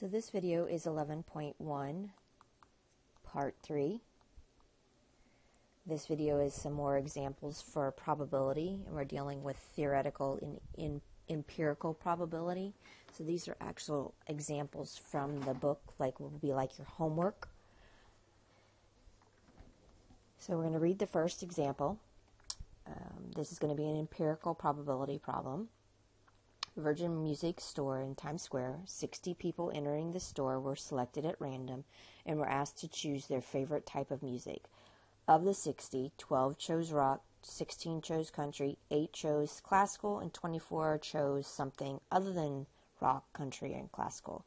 So this video is 11.1, part 3. This video is some more examples for probability, and we're dealing with theoretical and empirical probability. So these are actual examples from the book, like will be like your homework. So we're going to read the first example. This is going to be an empirical probability problem. Virgin Music store in Times Square. 60 people entering the store were selected at random and were asked to choose their favorite type of music. Of the 60, 12 chose rock, 16 chose country, 8 chose classical, and 24 chose something other than rock, country, and classical.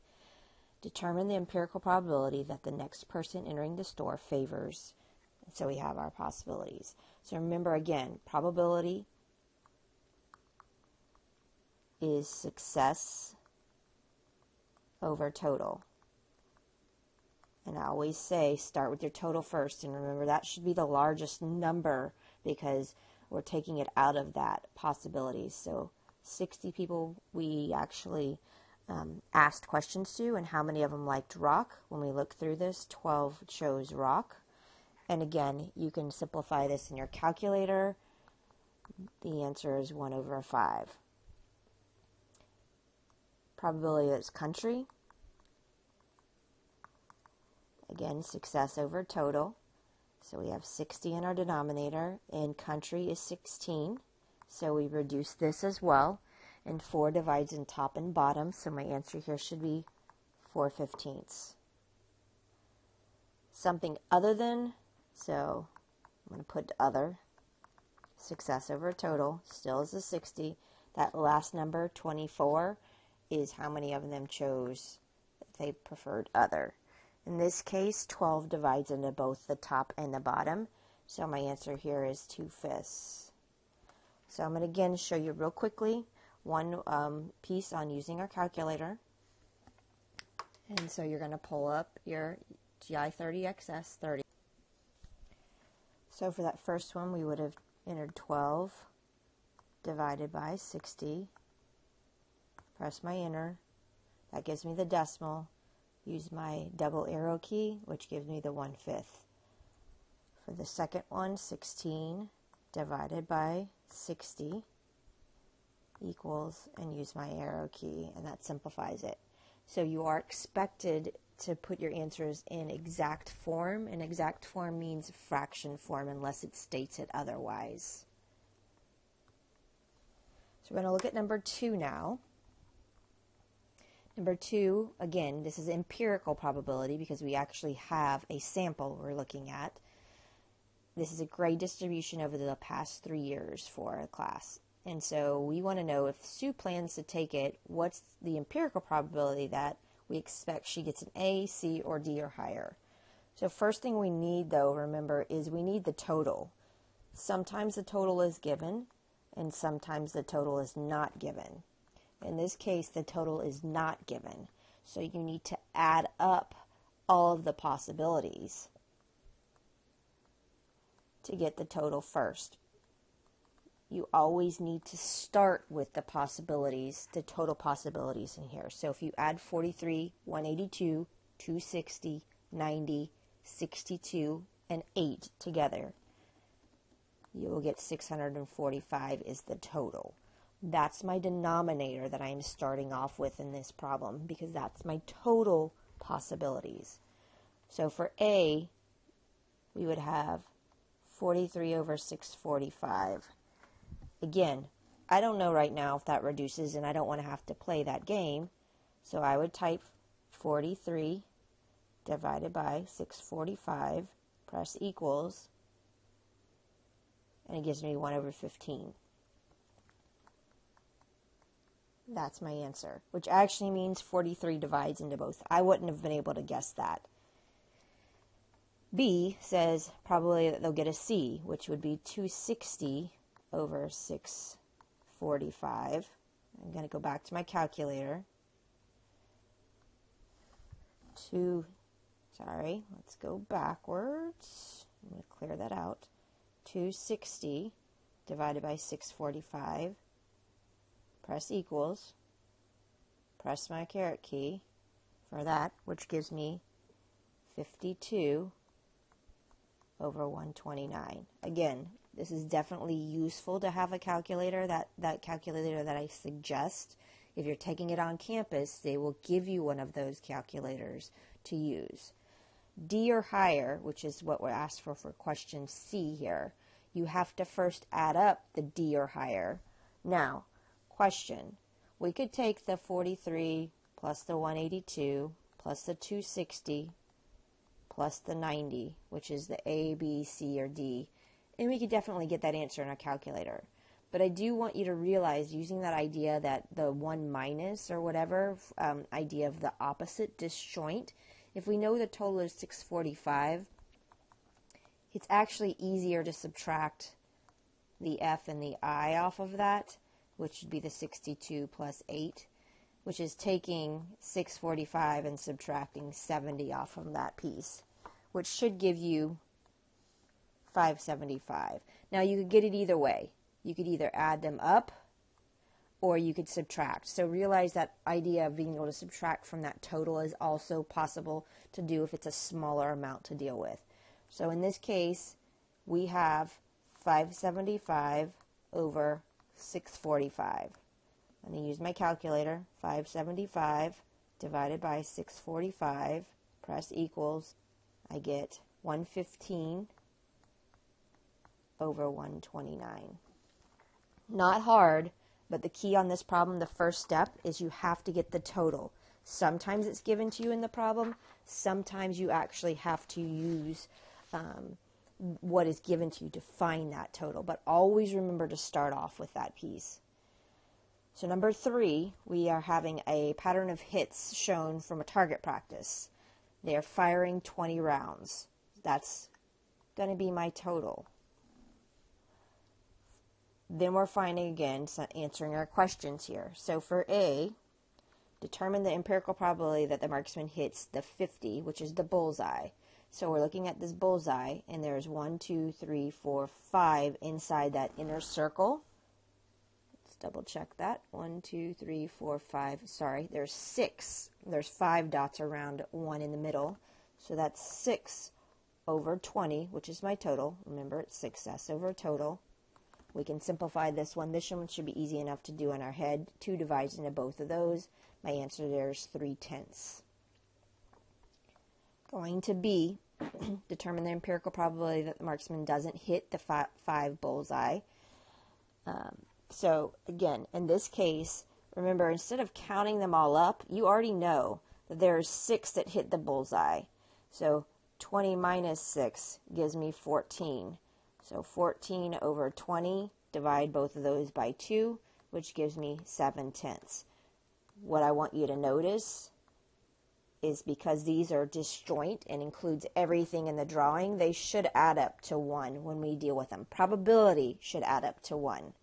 Determine the empirical probability that the next person entering the store favors. So we have our possibilities. So remember again, probability is success over total. And I always say start with your total first, and remember that should be the largest number because we're taking it out of that possibilities. So 60 people we actually asked questions to, and how many of them liked rock. When we look through this, 12 chose rock. And again, you can simplify this in your calculator. The answer is 1/5. Probability is country. Again, success over total. So we have 60 in our denominator, and country is 16. So we reduce this as well. And 4 divides in top and bottom, so my answer here should be 4/15. Something other than, so I'm going to put other. Success over total still is a 60. That last number, 24, is how many of them chose that they preferred other. In this case, 12 divides into both the top and the bottom, so my answer here is 2/5. So I'm going to again show you real quickly one piece on using our calculator. And so you're going to pull up your GI30XS30. So for that first one, we would have entered 12 divided by 60. Press my enter. That gives me the decimal. Use my double arrow key, which gives me the 1/5. For the second one, 16 divided by 60 equals, and use my arrow key, and that simplifies it. So you are expected to put your answers in exact form, and exact form means fraction form unless it states it otherwise. So we're going to look at number 2 now. Number 2, again, this is empirical probability because we actually have a sample we're looking at. This is a grade distribution over the past 3 years for a class. And so we want to know if Sue plans to take it, what's the empirical probability that we expect she gets an A, C, or D or higher. So first thing we need, though, remember, is we need the total. Sometimes the total is given, and sometimes the total is not given. In this case, the total is not given. So you need to add up all of the possibilities to get the total first. You always need to start with the possibilities, the total possibilities in here. So if you add 43, 182, 260, 90, 62, and 8 together, you will get 645 is the total. That's my denominator that I'm starting off with in this problem because that's my total possibilities. So for A, we would have 43 over 645. Again, I don't know right now if that reduces, and I don't want to have to play that game. So I would type 43 divided by 645, press equals, and it gives me 1/15. That's my answer, which actually means 43 divides into both. I wouldn't have been able to guess that. B says probably that they'll get a C, which would be 260 over 645. I'm going to go back to my calculator. Let's go backwards. I'm going to clear that out. 260 divided by 645. Press equals, press my caret key, for that, which gives me 52 over 129. Again, this is definitely useful to have a calculator, that calculator that I suggest. If you're taking it on campus, they will give you one of those calculators to use. D or higher, which is what we're asked for question C here, you have to first add up the D or higher. Now, question, we could take the 43 plus the 182 plus the 260 plus the 90, which is the A, B, C, or D, and we could definitely get that answer in our calculator. But I do want you to realize, using that idea that the 1 minus or whatever, idea of the opposite disjoint, if we know the total is 645, it's actually easier to subtract the F and the I off of that, which would be the 62 plus 8, which is taking 645 and subtracting 70 off from that piece, which should give you 575. Now, you could get it either way. You could either add them up or you could subtract. So realize that idea of being able to subtract from that total is also possible to do if it's a smaller amount to deal with. So in this case, we have 575 over 645. I'm going to use my calculator. 575 divided by 645, press equals, I get 115 over 129. Not hard, but the key on this problem, the first step, is you have to get the total. Sometimes it's given to you in the problem. Sometimes you actually have to use what is given to you to find that total. But always remember to start off with that piece. So number 3, we are having a pattern of hits shown from a target practice. They are firing 20 rounds. That's going to be my total. Then we're finding, again, answering our questions here. So for A, determine the empirical probability that the marksman hits the 50, which is the bullseye. So we're looking at this bullseye, and there's 1, 2, 3, 4, 5 inside that inner circle. Let's double check that. 1, 2, 3, 4, 5. Sorry, there's 6. There's 5 dots around 1 in the middle. So that's 6 over 20, which is my total. Remember, it's 6s over total. We can simplify this one. This one should be easy enough to do in our head. 2 divides into both of those. My answer there is 3/10. Going to B, determine the empirical probability that the marksman doesn't hit the 5 bullseye. So again, in this case, remember, instead of counting them all up, you already know that there's 6 that hit the bullseye. So 20 minus 6 gives me 14. So 14 over 20, divide both of those by 2, which gives me 7/10. What I want you to notice is, because these are disjoint and includes everything in the drawing, they should add up to 1 when we deal with them. Probability should add up to 1.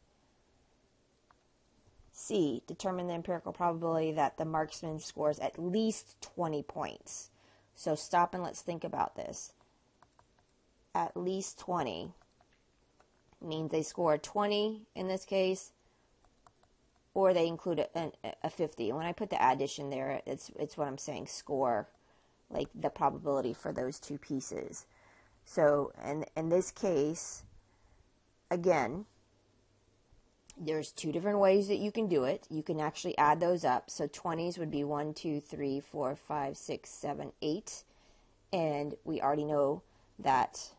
C, determine the empirical probability that the marksman scores at least 20 points. So stop and let's think about this. At least 20 means they score 20 in this case, or they include a 50. And when I put the addition there, it's what I'm saying, score, like the probability for those two pieces. So in this case, again, there's 2 different ways that you can do it. You can actually add those up. So 20s would be 1, 2, 3, 4, 5, 6, 7, 8. And we already know that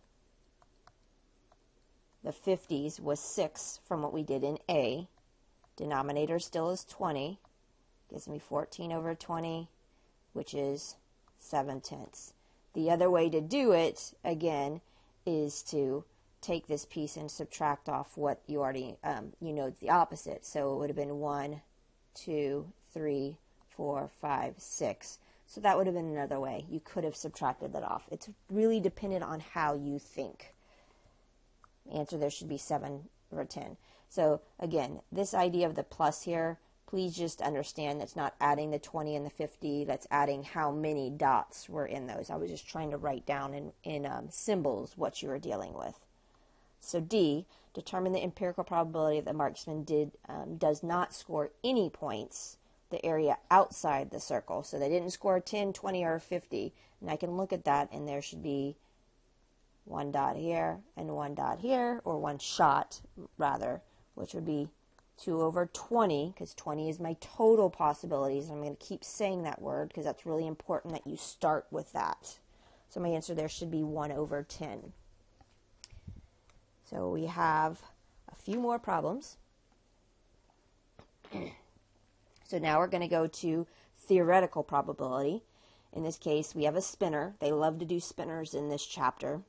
the 50s was 6 from what we did in A. Denominator still is 20. Gives me 14 over 20, which is 7/10. The other way to do it, again, is to take this piece and subtract off what you already, you know, the opposite. So it would have been 1, 2, 3, 4, 5, 6. So that would have been another way. You could have subtracted that off. It's really dependent on how you think. The answer there should be 7/10. So again, this idea of the plus here, please just understand that's not adding the 20 and the 50. That's adding how many dots were in those. I was just trying to write down in symbols what you were dealing with. So D, determine the empirical probability that the marksman does not score any points the area outside the circle. So they didn't score 10, 20, or 50. And I can look at that, and there should be one dot here and one dot here, or one shot, rather, which would be 2 over 20, because 20 is my total possibilities. I'm going to keep saying that word because that's really important that you start with that. So my answer there should be 1 over 10. So we have a few more problems. So now we're going to go to theoretical probability. In this case, we have a spinner. They love to do spinners in this chapter.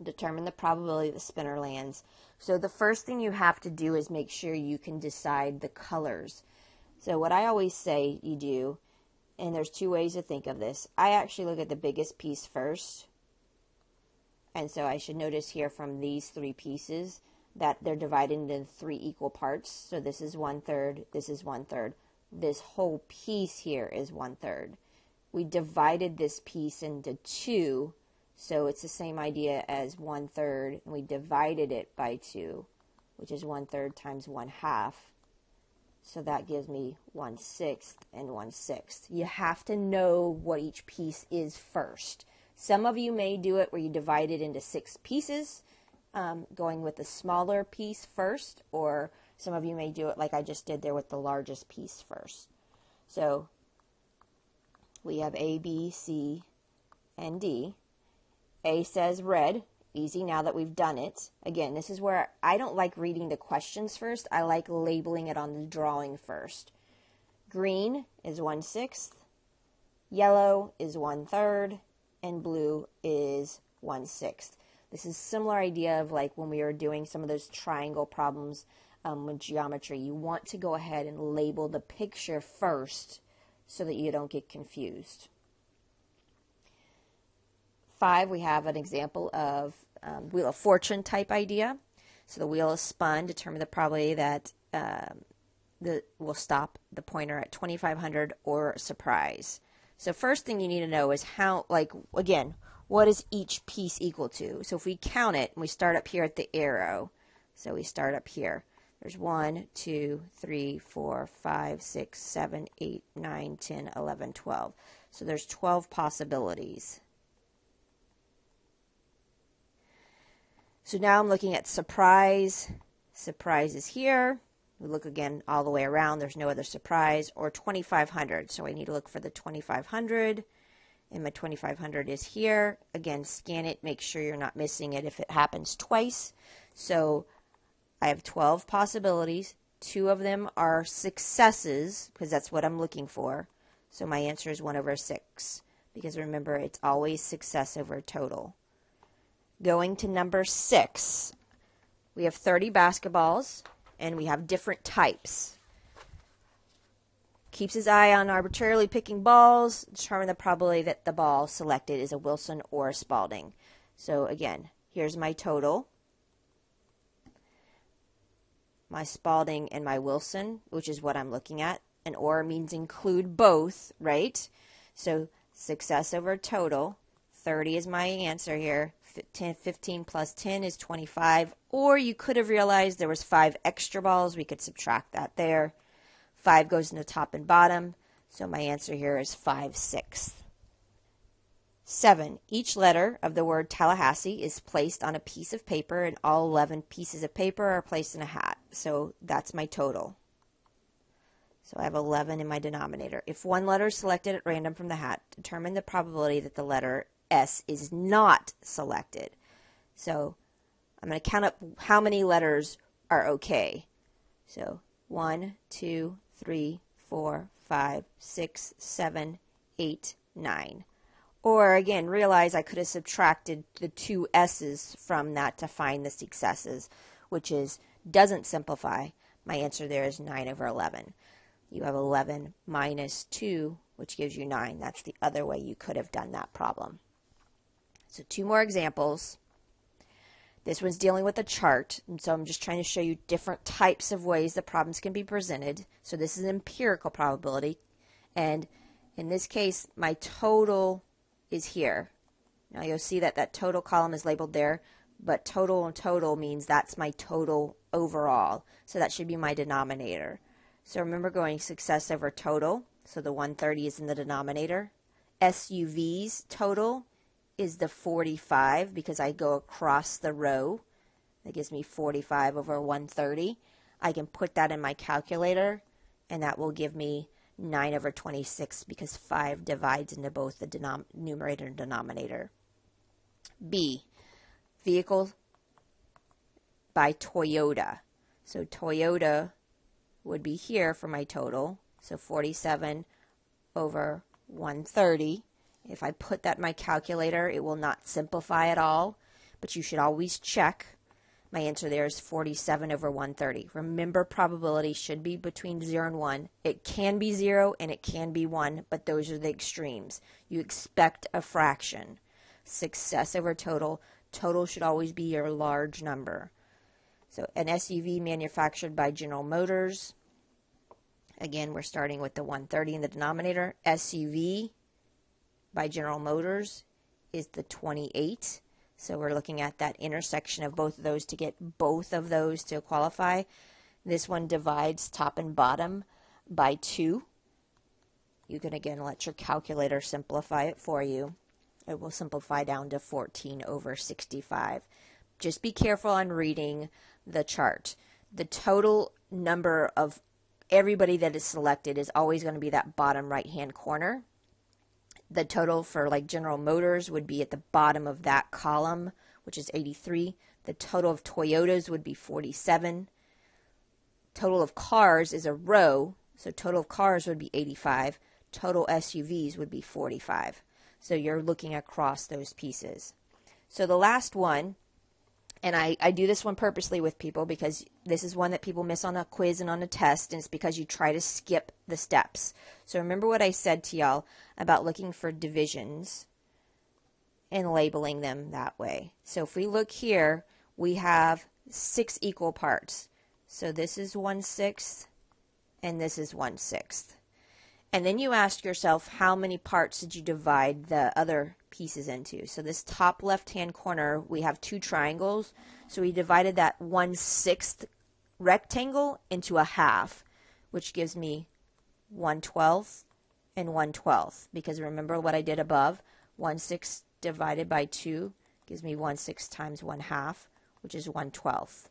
Determine the probability the spinner lands. So the first thing you have to do is make sure you can decide the colors. So what I always say you do, and there's two ways to think of this. I actually look at the biggest piece first. And so I should notice here from these 3 pieces that they're divided into 3 equal parts. So this is 1/3, this is 1/3. This whole piece here is 1/3. We divided this piece into 2, so it's the same idea as 1/3, and we divided it by 2, which is 1/3 times 1/2. So that gives me 1/6 and 1/6. You have to know what each piece is first. Some of you may do it where you divide it into 6 pieces, going with the smaller piece first, or some of you may do it like I just did there with the largest piece first. So we have A, B, C, and D. A says red. Easy now that we've done it. Again, this is where I don't like reading the questions first. I like labeling it on the drawing first. Green is 1/6. Yellow is 1/3. And blue is 1/6. This is a similar idea of like when we were doing some of those triangle problems with geometry. You want to go ahead and label the picture first so that you don't get confused. 5, we have an example of Wheel of Fortune type idea. So the wheel is spun, determine the probability that will stop the pointer at 2500 or surprise. So first thing you need to know is how, like, again, what is each piece equal to? So if we count it, and we start up here at the arrow, so we start up here. There's 1, 2, 3, 4, 5, 6, 7, 8, 9, 10, 11, 12. So there's 12 possibilities. So now I'm looking at surprise. Surprise is here. We look again all the way around. There's no other surprise. Or 2500. So I need to look for the 2500. And my 2500 is here. Again, scan it. Make sure you're not missing it if it happens twice. So I have 12 possibilities. 2 of them are successes, because that's what I'm looking for. So my answer is 1 over 6. Because remember, it's always success over total. Going to number 6. We have 30 basketballs, and we have different types. Keeps his eye on arbitrarily picking balls. Determine the probability that the ball selected is a Wilson or a Spalding. So again, here's my total. My Spalding and my Wilson, which is what I'm looking at. And or means include both, right? So success over total. 30 is my answer here. 15 plus 10 is 25. Or you could have realized there was 5 extra balls. We could subtract that there. 5 goes in the top and bottom. So my answer here is 5/6. 7. Each letter of the word Tallahassee is placed on a piece of paper, and all 11 pieces of paper are placed in a hat. So that's my total. So I have 11 in my denominator. If one letter is selected at random from the hat, determine the probability that the letter S is not selected. So I'm going to count up how many letters are okay. So 1, 2, 3, 4, 5, 6, 7, 8, 9. Or again, realize I could have subtracted the 2 S's from that to find the successes, which doesn't simplify. My answer there is 9 over 11. You have 11 minus 2, which gives you 9. That's the other way you could have done that problem. So 2 more examples. This one's dealing with a chart, and so I'm just trying to show you different types of ways the problems can be presented. So this is empirical probability, and in this case, my total is here. Now you'll see that that total column is labeled there, but total and total means that's my total overall. So that should be my denominator. So remember going success over total. So the 130 is in the denominator. SUV's total is the 45 because I go across the row. That gives me 45 over 130. I can put that in my calculator, and that will give me 9 over 26 because 5 divides into both the numerator and denominator. B, vehicle by Toyota. So Toyota would be here for my total. So 47 over 130. If I put that in my calculator, it will not simplify at all, but you should always check. My answer there is 47 over 130. Remember, probability should be between 0 and 1. It can be 0 and it can be 1, but those are the extremes. You expect a fraction. Success over total. Total should always be your large number. So an SUV manufactured by General Motors. Again, we're starting with the 130 in the denominator. SUV by General Motors is the 28. So we're looking at that intersection of both of those to get both of those to qualify. This one divides top and bottom by 2. You can again let your calculator simplify it for you. It will simplify down to 14 over 65. Just be careful on reading the chart. The total number of everybody that is selected is always going to be that bottom right-hand corner. The total for like General Motors would be at the bottom of that column, which is 83. The total of Toyotas would be 47. Total of cars is a row, so total of cars would be 85. Total SUVs would be 45. So you're looking across those pieces. So the last one, and I do this one purposely with people because this is one that people miss on a quiz and on a test, and it's because you try to skip the steps. So remember what I said to y'all about looking for divisions and labeling them that way. So if we look here, we have 6 equal parts. So this is 1/6 and this is 1/6. And then you ask yourself, how many parts did you divide the other pieces into? So this top left-hand corner, we have 2 triangles. So we divided that 1/6 rectangle into a half, which gives me 1/12 and 1/12. Because remember what I did above, 1/6 divided by 2 gives me 1/6 times 1/2, which is 1/12.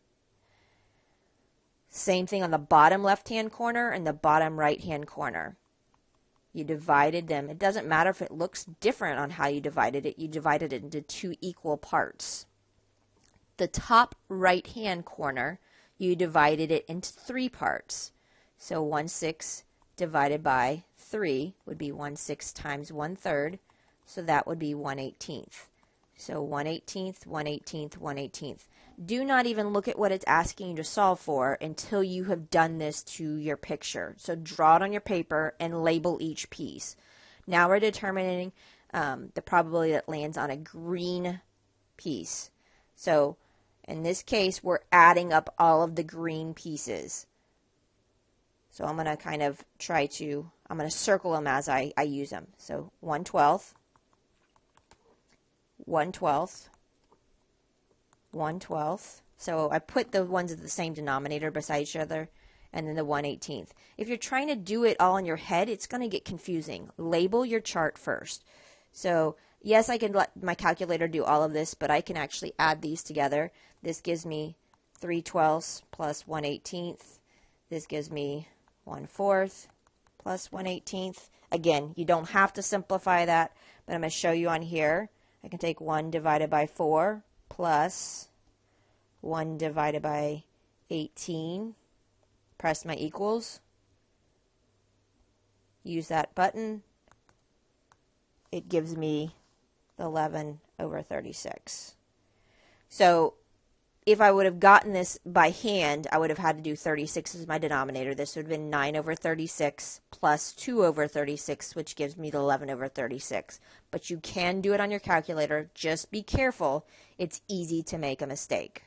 Same thing on the bottom left-hand corner and the bottom right-hand corner. You divided them. It doesn't matter if it looks different on how you divided it. You divided it into 2 equal parts. The top right-hand corner, you divided it into 3 parts. So 1/6 divided by 3 would be 1/6 times 1/3. So that would be 1/18. So 1/18, 1/18, 1/18. Do not even look at what it's asking you to solve for until you have done this to your picture. So draw it on your paper and label each piece. Now we're determining the probability that lands on a green piece. So in this case, we're adding up all of the green pieces. So I'm going to kind of I'm going to circle them as I use them. So 1/12, 1/12, 1/12. So I put the ones at the same denominator beside each other, and then the 1/18. If you're trying to do it all in your head, it's going to get confusing. Label your chart first. So yes, I can let my calculator do all of this, but I can actually add these together. This gives me 3/12 plus 1/18. This gives me 1/4 plus 1/18. Again, you don't have to simplify that, but I'm going to show you on here. I can take 1 divided by 4 plus 1 divided by 18. Press my equals. Use that button. It gives me 11 over 36. So if I would have gotten this by hand, I would have had to do 36 as my denominator. This would have been 9 over 36 plus 2 over 36, which gives me the 11 over 36. But you can do it on your calculator. Just be careful. It's easy to make a mistake.